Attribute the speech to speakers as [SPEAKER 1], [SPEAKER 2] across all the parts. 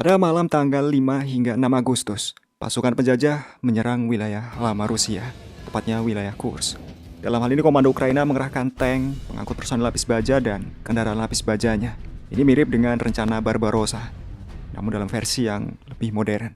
[SPEAKER 1] Pada malam tanggal 5 hingga 6 Agustus, pasukan penjajah menyerang wilayah lama Rusia, tepatnya wilayah Kursk. Dalam hal ini komando Ukraina mengerahkan tank, pengangkut personil lapis baja, dan kendaraan lapis bajanya. Ini mirip dengan rencana Barbarossa, namun dalam versi yang lebih modern.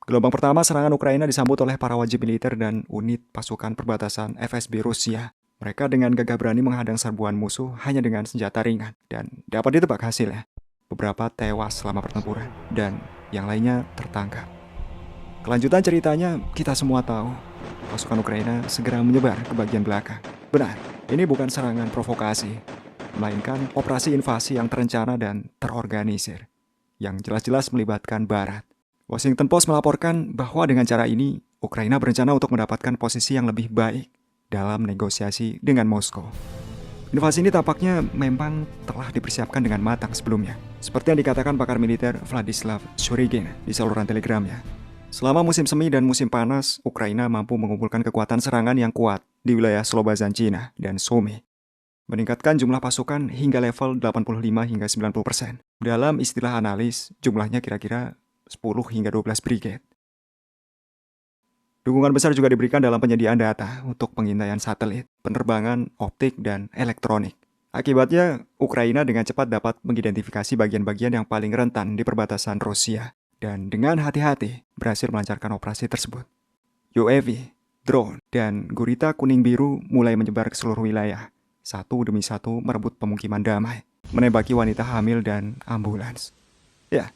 [SPEAKER 1] Gelombang pertama serangan Ukraina disambut oleh para wajib militer dan unit pasukan perbatasan FSB Rusia. Mereka dengan gagah berani menghadang serbuan musuh hanya dengan senjata ringan, dan dapat ditebak hasilnya. Beberapa tewas selama pertempuran, dan yang lainnya tertangkap. Kelanjutan ceritanya kita semua tahu. Pasukan Ukraina segera menyebar ke bagian belakang. Benar, ini bukan serangan provokasi, melainkan operasi invasi yang terencana dan terorganisir, yang jelas-jelas melibatkan Barat. Washington Post melaporkan bahwa dengan cara ini, Ukraina berencana untuk mendapatkan posisi yang lebih baik dalam negosiasi dengan Moskow. Invasi ini tampaknya memang telah dipersiapkan dengan matang sebelumnya, seperti yang dikatakan pakar militer Vladislav Shurigin di saluran telegramnya. Selama musim semi dan musim panas, Ukraina mampu mengumpulkan kekuatan serangan yang kuat di wilayah Slobozan Cina dan Sumy, meningkatkan jumlah pasukan hingga level 85 hingga 90%. Dalam istilah analis, jumlahnya kira-kira 10 hingga 12 brigade. Dukungan besar juga diberikan dalam penyediaan data untuk pengintaian satelit, penerbangan, optik, dan elektronik. Akibatnya, Ukraina dengan cepat dapat mengidentifikasi bagian-bagian yang paling rentan di perbatasan Rusia, dan dengan hati-hati berhasil melancarkan operasi tersebut. UAV, drone, dan gurita kuning-biru mulai menyebar ke seluruh wilayah, satu demi satu merebut pemukiman damai, menembaki wanita hamil dan ambulans. Ya,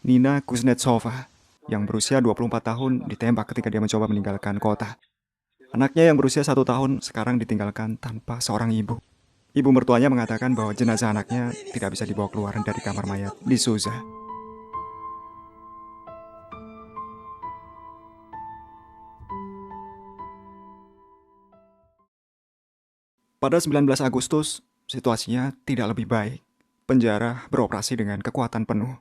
[SPEAKER 1] Nina Kuznetsova, yang berusia 24 tahun ditembak ketika dia mencoba meninggalkan kota. Anaknya yang berusia 1 tahun sekarang ditinggalkan tanpa seorang ibu. Ibu mertuanya mengatakan bahwa jenazah anaknya tidak bisa dibawa keluar dari kamar mayat di Suza. Pada 19 Agustus, situasinya tidak lebih baik. Penjara beroperasi dengan kekuatan penuh.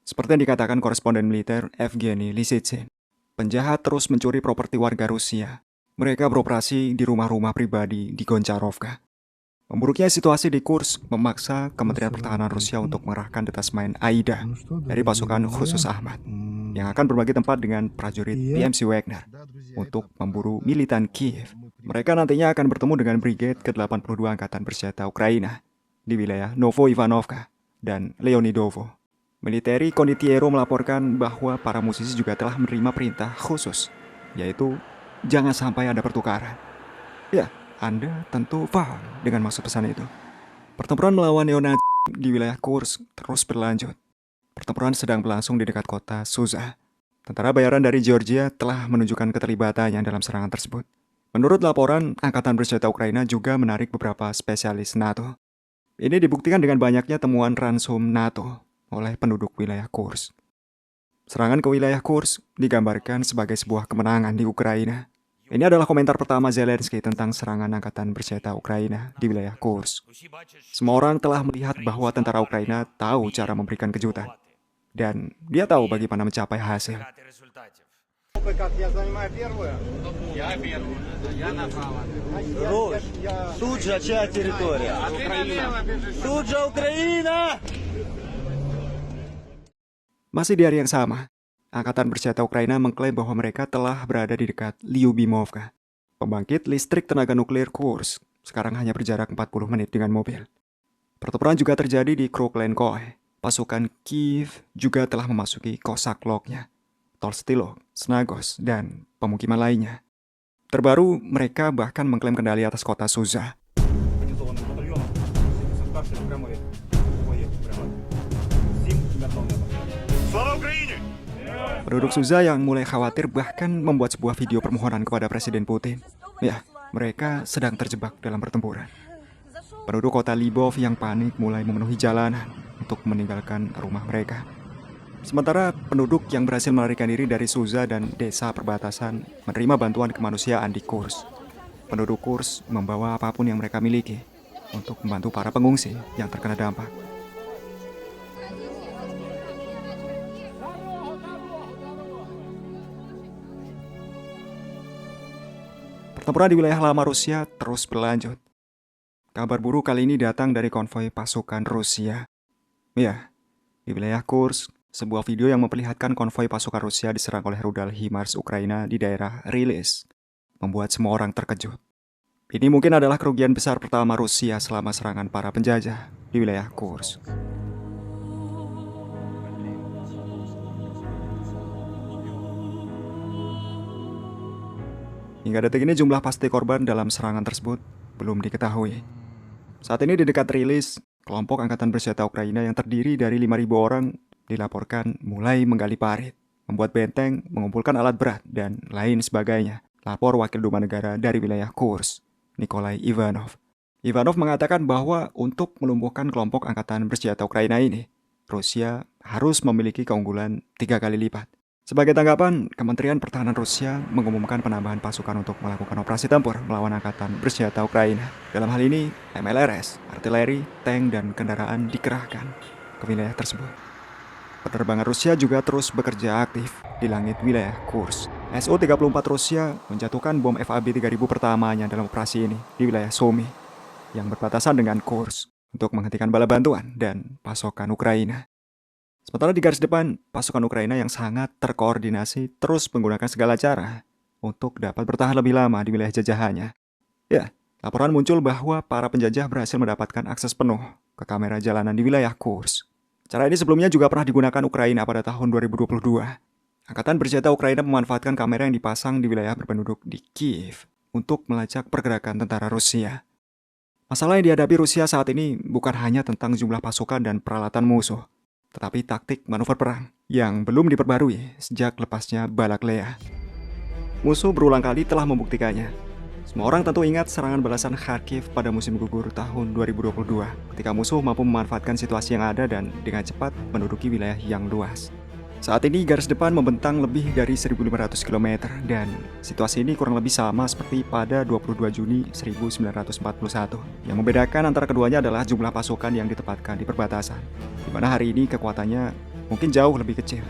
[SPEAKER 1] Seperti yang dikatakan koresponden militer Evgeny Lisitsyn, penjahat terus mencuri properti warga Rusia. Mereka beroperasi di rumah-rumah pribadi di Goncharovka. Memburuknya situasi di Kursk memaksa Kementerian Pertahanan Rusia untuk mengerahkan detasmen AIDA dari pasukan khusus Ahmad, yang akan berbagi tempat dengan prajurit PMC Wagner untuk memburu militan Kiev. Mereka nantinya akan bertemu dengan Brigade ke-82 Angkatan Bersenjata Ukraina di wilayah Novo-Ivanovka dan Leonidovo. Militeri Konditiero melaporkan bahwa para musisi juga telah menerima perintah khusus, yaitu jangan sampai ada pertukaran. Ya, Anda tentu paham dengan maksud pesan itu. Pertempuran melawan neonazi di wilayah Kursk terus berlanjut. Pertempuran sedang berlangsung di dekat kota Suza. Tentara bayaran dari Georgia telah menunjukkan keterlibatannya dalam serangan tersebut. Menurut laporan, Angkatan Bersenjata Ukraina juga menarik beberapa spesialis NATO. Ini dibuktikan dengan banyaknya temuan ransum NATO oleh penduduk wilayah Kursk. Serangan ke wilayah Kursk digambarkan sebagai sebuah kemenangan di Ukraina. Ini adalah komentar pertama Zelensky tentang serangan Angkatan Bersenjata Ukraina di wilayah Kursk. Semua orang telah melihat bahwa tentara Ukraina tahu cara memberikan kejutan, dan dia tahu bagaimana mencapai hasil.
[SPEAKER 2] Suja чья территория? Suja Ukraina!
[SPEAKER 1] Masih di hari yang sama, Angkatan Bersenjata Ukraina mengklaim bahwa mereka telah berada di dekat Lyubimovka. Pembangkit listrik tenaga nuklir Kursk sekarang hanya berjarak 40 menit dengan mobil. Pertempuran juga terjadi di Kroklenkoe. Pasukan Kiev juga telah memasuki Kosakloknya, Tolstylok, Snagos, dan pemukiman lainnya. Terbaru, mereka bahkan mengklaim kendali atas kota Suza. Penduduk Suza yang mulai khawatir bahkan membuat sebuah video permohonan kepada Presiden Putin. Ya, mereka sedang terjebak dalam pertempuran. Penduduk kota Lvov yang panik mulai memenuhi jalanan untuk meninggalkan rumah mereka. Sementara penduduk yang berhasil melarikan diri dari Suza dan desa perbatasan menerima bantuan kemanusiaan di Kursk. Penduduk Kursk membawa apapun yang mereka miliki untuk membantu para pengungsi yang terkena dampak. Pertempuran di wilayah lama Rusia terus berlanjut. Kabar buruk kali ini datang dari konvoi pasukan Rusia. Ya, di wilayah Kursk, sebuah video yang memperlihatkan konvoi pasukan Rusia diserang oleh rudal HIMARS Ukraina di daerah Rylis, membuat semua orang terkejut. Ini mungkin adalah kerugian besar pertama Rusia selama serangan para penjajah di wilayah Kursk. Hingga detik ini jumlah pasti korban dalam serangan tersebut belum diketahui. Saat ini di dekat Rylis, kelompok angkatan bersenjata Ukraina yang terdiri dari 5.000 orang dilaporkan mulai menggali parit, membuat benteng, mengumpulkan alat berat, dan lain sebagainya. Lapor Wakil Duma Negara dari wilayah Kursk, Nikolai Ivanov. Ivanov mengatakan bahwa untuk melumpuhkan kelompok angkatan bersenjata Ukraina ini, Rusia harus memiliki keunggulan 3 kali lipat. Sebagai tanggapan, Kementerian Pertahanan Rusia mengumumkan penambahan pasukan untuk melakukan operasi tempur melawan angkatan bersenjata Ukraina. Dalam hal ini, MLRS, artileri, tank, dan kendaraan dikerahkan ke wilayah tersebut. Penerbangan Rusia juga terus bekerja aktif di langit wilayah Kursk. Su-34 Rusia menjatuhkan bom FAB-3000 pertamanya dalam operasi ini di wilayah Sumy, yang berbatasan dengan Kursk, untuk menghentikan bala bantuan dan pasokan Ukraina. Sementara di garis depan, pasukan Ukraina yang sangat terkoordinasi terus menggunakan segala cara untuk dapat bertahan lebih lama di wilayah jajahannya. Ya, laporan muncul bahwa para penjajah berhasil mendapatkan akses penuh ke kamera jalanan di wilayah Kursk. Cara ini sebelumnya juga pernah digunakan Ukraina pada tahun 2022. Angkatan bersenjata Ukraina memanfaatkan kamera yang dipasang di wilayah berpenduduk di Kiev untuk melacak pergerakan tentara Rusia. Masalah yang dihadapi Rusia saat ini bukan hanya tentang jumlah pasukan dan peralatan musuh, tetapi taktik manuver perang yang belum diperbarui sejak lepasnya Balaklea. Musuh berulang kali telah membuktikannya. Semua orang tentu ingat serangan balasan Kharkiv pada musim gugur tahun 2022, ketika musuh mampu memanfaatkan situasi yang ada dan dengan cepat menduduki wilayah yang luas. Saat ini garis depan membentang lebih dari 1.500 km dan situasi ini kurang lebih sama seperti pada 22 Juni 1941. Yang membedakan antara keduanya adalah jumlah pasukan yang ditempatkan di perbatasan, di mana hari ini kekuatannya mungkin jauh lebih kecil.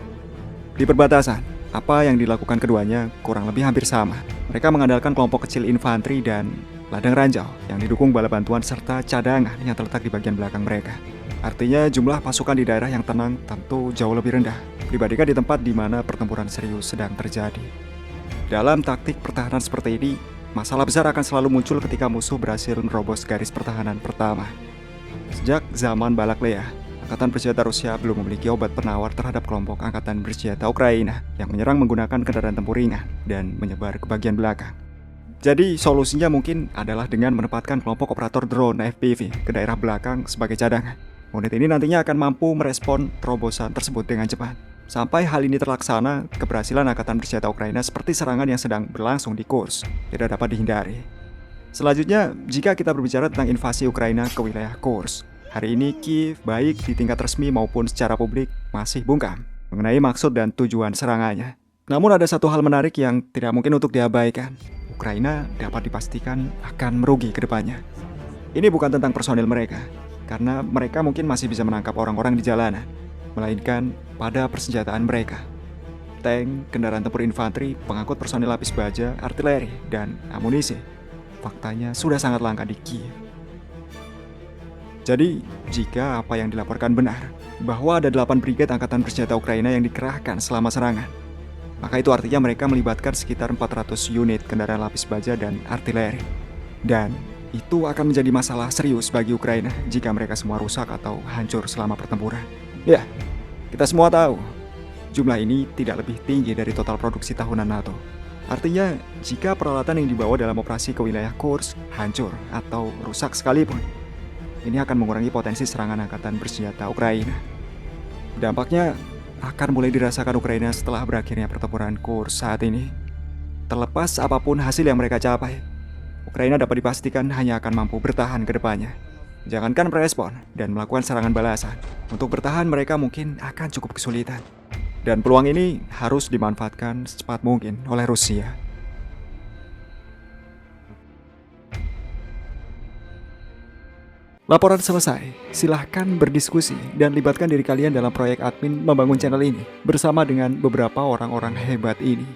[SPEAKER 1] Di perbatasan, apa yang dilakukan keduanya kurang lebih hampir sama. Mereka mengandalkan kelompok kecil infanteri dan ladang ranjau yang didukung bala bantuan serta cadangan yang terletak di bagian belakang mereka. Artinya jumlah pasukan di daerah yang tenang tentu jauh lebih rendah dibandingkan di tempat di mana pertempuran serius sedang terjadi. Dalam taktik pertahanan seperti ini, masalah besar akan selalu muncul ketika musuh berhasil menerobos garis pertahanan pertama. Sejak zaman Balaklea, Angkatan Bersenjata Rusia belum memiliki obat penawar terhadap kelompok Angkatan Bersenjata Ukraina yang menyerang menggunakan kendaraan tempur ringan dan menyebar ke bagian belakang. Jadi solusinya mungkin adalah dengan menempatkan kelompok operator drone FPV ke daerah belakang sebagai cadangan. Unit ini nantinya akan mampu merespon terobosan tersebut dengan cepat. Sampai hal ini terlaksana, keberhasilan Angkatan Bersenjata Ukraina seperti serangan yang sedang berlangsung di Kursk tidak dapat dihindari. Selanjutnya, jika kita berbicara tentang invasi Ukraina ke wilayah Kursk, hari ini Kiev, baik di tingkat resmi maupun secara publik, masih bungkam mengenai maksud dan tujuan serangannya. Namun ada satu hal menarik yang tidak mungkin untuk diabaikan. Ukraina dapat dipastikan akan merugi ke depannya. Ini bukan tentang personil mereka, karena mereka mungkin masih bisa menangkap orang-orang di jalanan, melainkan pada persenjataan mereka. Tank, kendaraan tempur infanteri, pengangkut personil lapis baja, artileri, dan amunisi faktanya sudah sangat langka di Kiev. Jadi, jika apa yang dilaporkan benar, bahwa ada 8 brigade angkatan bersenjata Ukraina yang dikerahkan selama serangan, maka itu artinya mereka melibatkan sekitar 400 unit kendaraan lapis baja dan artileri. Dan itu akan menjadi masalah serius bagi Ukraina jika mereka semua rusak atau hancur selama pertempuran. Ya, kita semua tahu, jumlah ini tidak lebih tinggi dari total produksi tahunan NATO. Artinya, jika peralatan yang dibawa dalam operasi ke wilayah Kursk hancur atau rusak sekalipun, ini akan mengurangi potensi serangan angkatan bersenjata Ukraina. Dampaknya akan mulai dirasakan Ukraina setelah berakhirnya pertempuran Kursk saat ini. Terlepas apapun hasil yang mereka capai, Ukraina dapat dipastikan hanya akan mampu bertahan ke depannya. Jangankan merespon dan melakukan serangan balasan, untuk bertahan mereka mungkin akan cukup kesulitan. Dan peluang ini harus dimanfaatkan secepat mungkin oleh Rusia. Laporan selesai. Silahkan berdiskusi dan libatkan diri kalian dalam proyek admin membangun channel ini bersama dengan beberapa orang-orang hebat ini.